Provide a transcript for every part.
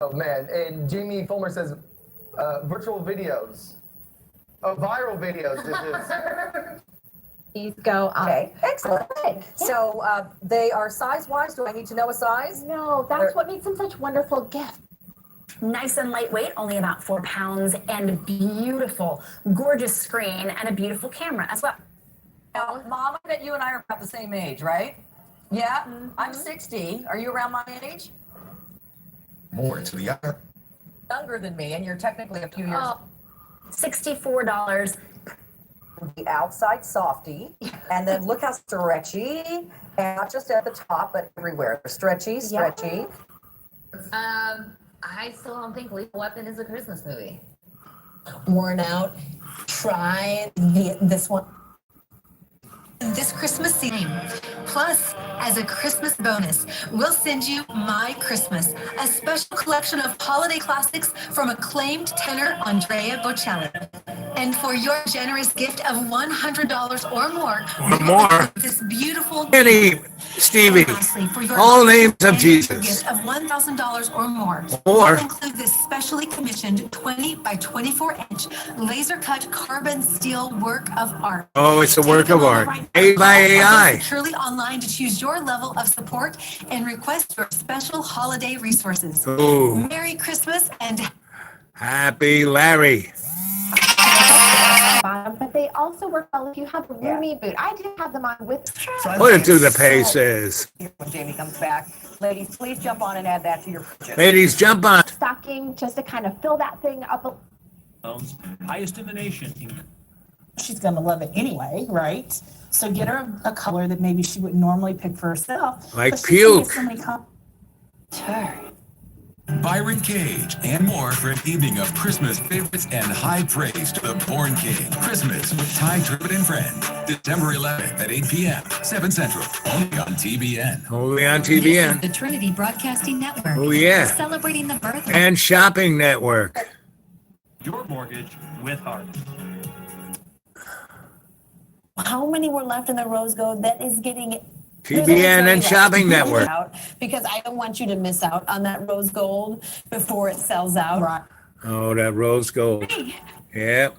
Oh man, and Jamie Fulmer says virtual videos. Oh, viral videos. This is. These go up. Okay, excellent. Okay, yeah. So they are size-wise. Do I need to know a size? No, that's what makes them such wonderful gifts. Nice and lightweight, only about 4 pounds, and beautiful, gorgeous screen and a beautiful camera as well. Now, Mom, I bet you and I are about the same age, right? Yeah, I'm 60. Are you around my age? More to the other. Younger than me, and you're technically a few years. $64. The outside softy, and then look how stretchy, and not just at the top, but everywhere. Stretchy, stretchy. I still don't think Lethal Weapon is a Christmas movie. Worn out. Try this one. This Christmas season. Plus, as a Christmas bonus, we'll send you My Christmas, a special collection of holiday classics from acclaimed tenor Andrea Bocelli. And for your generous gift of $100 or more, this beautiful Stevie, lastly, for your all names of gift Jesus. of $1,000 or more, Or- we'll include this specially commissioned 20 by 24 inch laser cut carbon steel work of art. Oh, it's a Take work a of moment art. right Made by now, or go AI. securely online to choose your level of support and request your special holiday resources. Ooh, Merry Christmas and happy Larry. Bottom, but they also work well if you have a roomy boot. I did have them on with. Put it through the paces. When Jamie comes back, ladies, please jump on and add that to your purchase. Ladies, jump on. Stocking just to kind of fill that thing up. Highest in the nation. She's gonna love it anyway, right? So get her a color that maybe she wouldn't normally pick for herself. Like But she's gonna get puke. so many Sure. Byron Cage and more for an evening of Christmas favorites and high praise to the Born King. Christmas with Ty Tribbett and Friends. December 11th at 8 p.m. 7 Central. Only on TBN. Only on this is TBN. the Trinity Broadcasting Network. Oh, yeah. Celebrating the birth of And Shopping Network. Your mortgage with heart. How many were left in the Rose Gold that is getting TBN and Shopping Network. because I don't want you to miss out on that rose gold before it sells out. Right. Oh, that rose gold. Yep.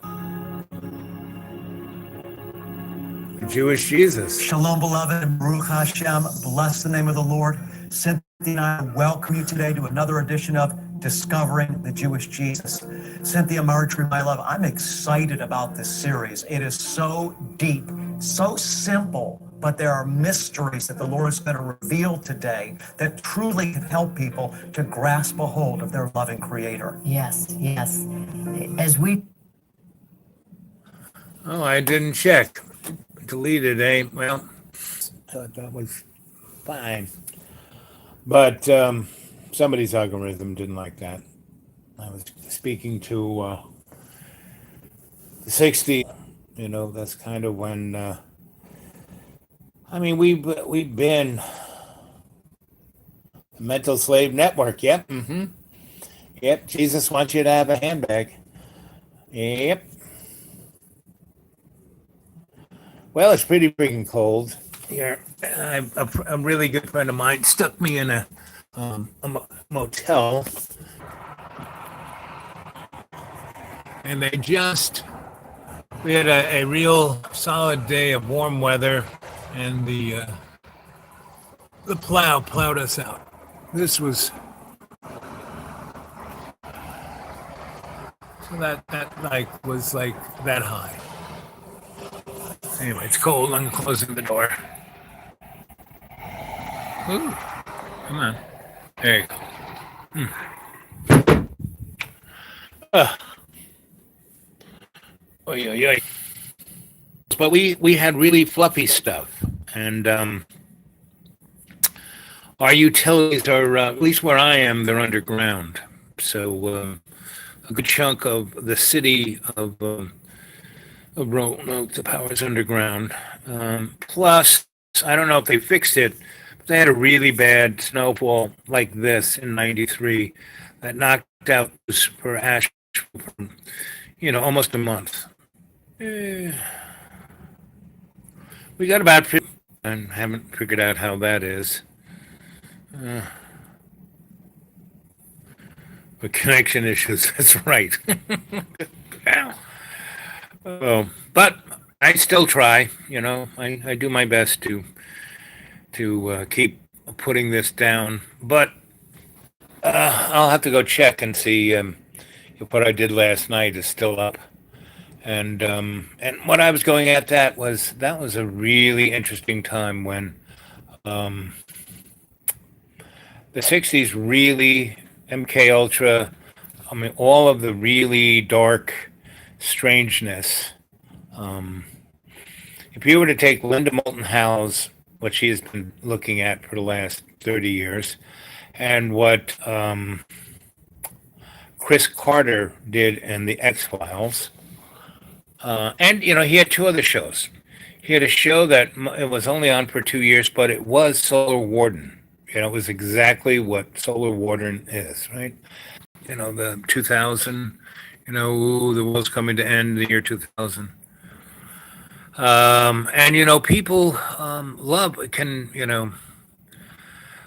The Jewish Jesus. Shalom, beloved. Baruch Hashem. Bless the name of the Lord. Cynthia and I welcome you today to another edition of Discovering the Jewish Jesus. Cynthia Marjorie, my love, I'm excited about this series. It is so deep, so simple, but there are mysteries that the Lord is going to reveal today that truly can help people to grasp a hold of their loving Creator. Yes, yes. As we Oh, I didn't check. Deleted, eh? Well, thought that was fine. But somebody's algorithm didn't like that. I was speaking to the 60, you know, that's kind of when, I mean, we've been a mental slave network. Yep. Yep. Jesus wants you to have a handbag. Yep. Well, it's pretty freaking cold here. A really good friend of mine stuck me in a motel, and we had a real solid day of warm weather, and the plow plowed us out. This was so that like was like that high. Anyway, it's cold. I'm closing the door. Ooh, come on. There you go. Oy, oy, oy. But we had really fluffy stuff, and our utilities are, at least where I am, they're underground. So a good chunk of the city of Roanoke, the power's underground. Plus, I don't know if they fixed it, but they had a really bad snowfall like this in '93 that knocked out for Asheville for, almost a month. We got about 50 and haven't figured out how that is. The connection issues. That's right. Oh, but I still try. I do my best to keep putting this down. But I'll have to go check and see if what I did last night is still up. And what I was going at that was a really interesting time when the '60s really MK Ultra. I mean, all of the really dark strangeness. If you were to take Linda Moulton Howe's, what she has been looking at for the last 30 years, and what Chris Carter did in the X-Files, and he had two other shows. He had a show that it was only on for 2 years, but it was Solar Warden. It was exactly what Solar Warden is, right? The 2000, the world's coming to end, the year 2000. And people love,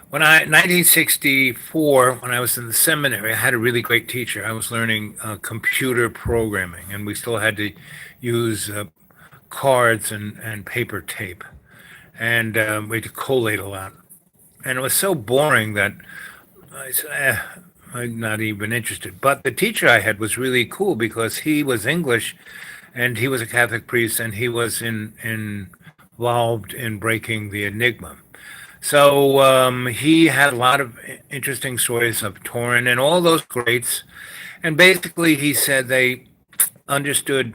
when 1964, when I was in the seminary, I had a really great teacher. I was learning computer programming, and we still had to use cards and paper tape. And we had to collate a lot. And it was so boring that I said, I'm not even interested. But the teacher I had was really cool because he was English, and he was a Catholic priest, and he was involved in breaking the Enigma. So he had a lot of interesting stories of Torin and all those greats. And basically he said they understood,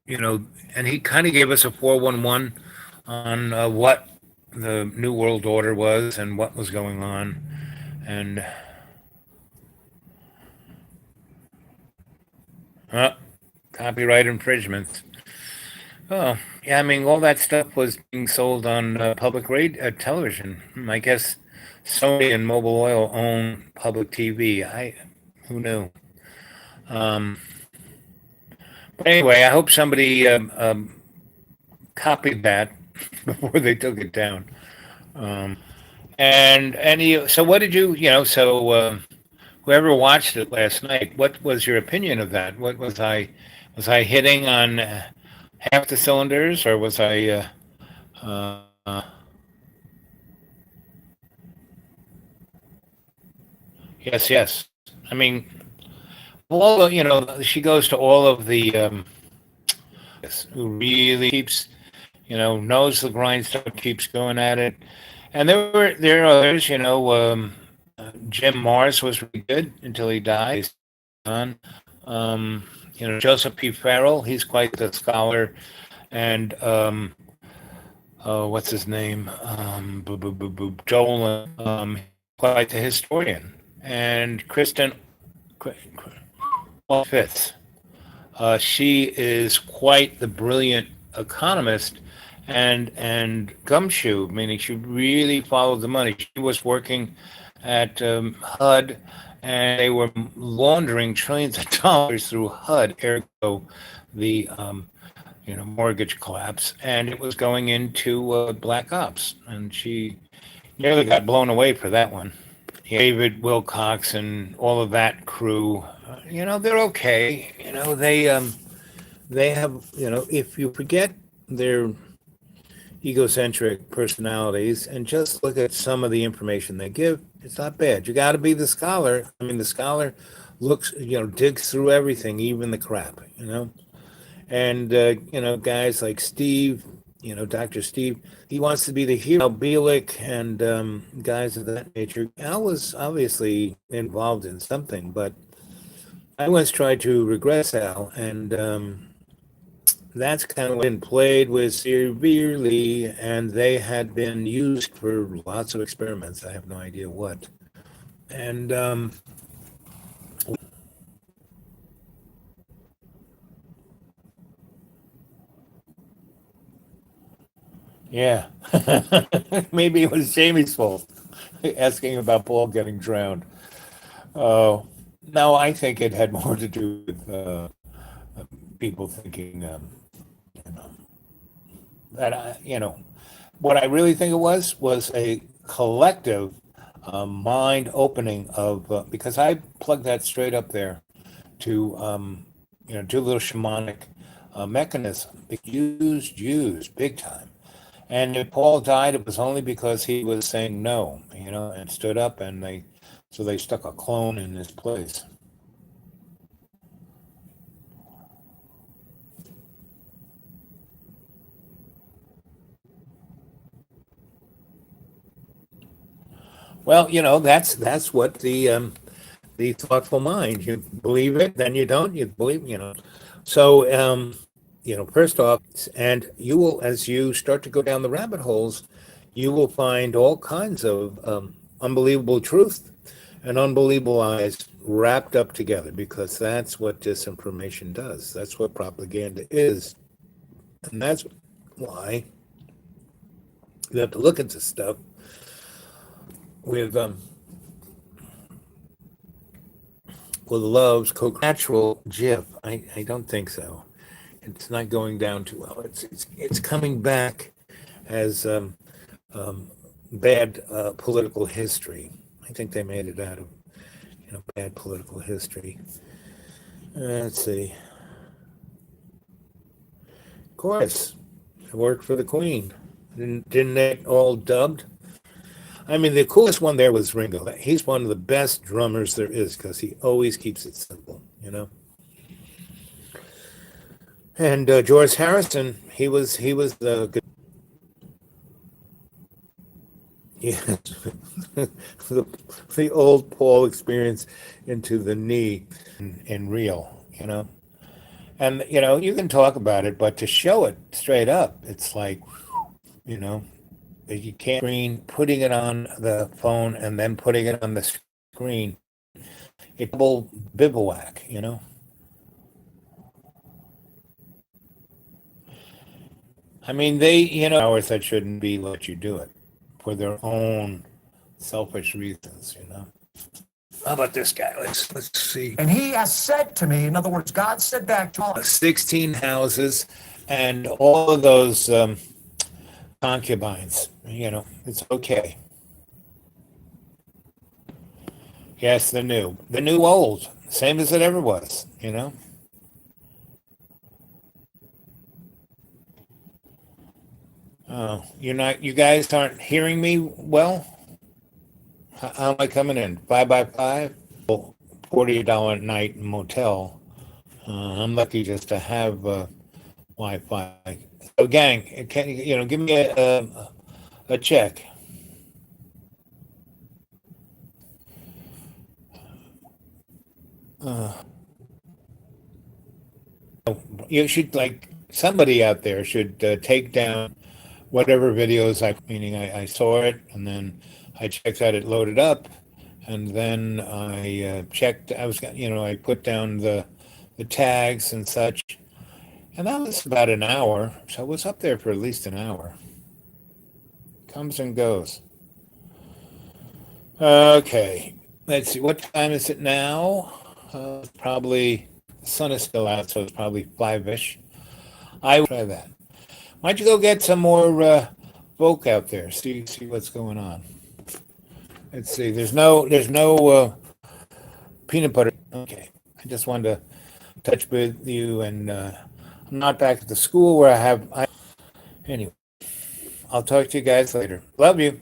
and he kind of gave us a 411 on what the New World Order was and what was going on. And copyright infringements. Oh, yeah, I mean, all that stuff was being sold on public television. I guess Sony and Mobile Oil own public TV. Who knew? But anyway, I hope somebody copied that before they took it down. So what did so whoever watched it last night, what was your opinion of that? What was I hitting on half the cylinders, or was I yes. I mean, she goes to all of the who really keeps, knows the grindstone, keeps going at it. And there are others, Jim Mars was really good until he died. Joseph P. Farrell, he's quite the scholar. And what's his name? Joel, quite the historian. And Kristen Fitz. She is quite the brilliant economist and gumshoe, meaning she really followed the money. She was working at HUD, and they were laundering trillions of dollars through HUD, ergo the mortgage collapse, and it was going into black ops, and she nearly got blown away for that one. David Wilcox and all of that crew, they're okay. They have, if you forget their egocentric personalities and just look at some of the information they give, it's not bad. You got to be the scholar. I mean, the scholar looks, digs through everything, even the crap, And, guys like Steve, Dr. Steve, he wants to be the hero. Bielik and guys of that nature. Al was obviously involved in something, but I once tried to regress Al, and that's kind of been played with severely, and they had been used for lots of experiments. I have no idea what. And yeah, maybe it was Jamie's fault, asking about Paul getting drowned. Oh, no, I think it had more to do with people thinking, that what I really think it was a collective mind opening of because I plugged that straight up there to do a little shamanic mechanism. It used big time. And if Paul died, it was only because he was saying no, and stood up, and they stuck a clone in his place. Well, that's what the thoughtful mind. You believe it, then you don't. You believe, So, first off, and you will, as you start to go down the rabbit holes, you will find all kinds of unbelievable truth and unbelievable lies wrapped up together, because that's what disinformation does. That's what propaganda is. And that's why you have to look into stuff with love's natural GIF. I don't think so. It's not going down too well. It's coming back as bad political history. I think they made it out of bad political history. Let's see. Of course, it worked for the Queen. Didn't they all dubbed? I mean, the coolest one there was Ringo. He's one of the best drummers there is, because he always keeps it simple, And George Harrison, he was good. Yes, the old Paul experience into the knee in real, And you can talk about it, but to show it straight up, it's like, you can't putting it on the phone and then putting it on the screen. It's double bivouac, I mean, they, hours that shouldn't be let you do it for their own selfish reasons, How about this guy? Let's see. And he has said to me, in other words, God said back to us, 16 houses and all of those concubines, it's okay. Yes, the new old, same as it ever was, Oh, you guys aren't hearing me well? How am I coming in? 5x5? $40 a night motel. I'm lucky just to have Wi-Fi. So, gang, give me a check. You should, somebody out there should take down whatever videos I saw it, and then I checked that it loaded up, and then I checked. I put down the tags and such, and that was about an hour. So I was up there for at least an hour. Comes and goes. Okay, let's see. What time is it now? Probably the sun is still out, so it's probably 5-ish. I will try that. Why don't you go get some more folk out there? See what's going on. Let's see. There's no peanut butter. Okay. I just wanted to touch with you, and I'm not back at the school where anyway. I'll talk to you guys later. Love you.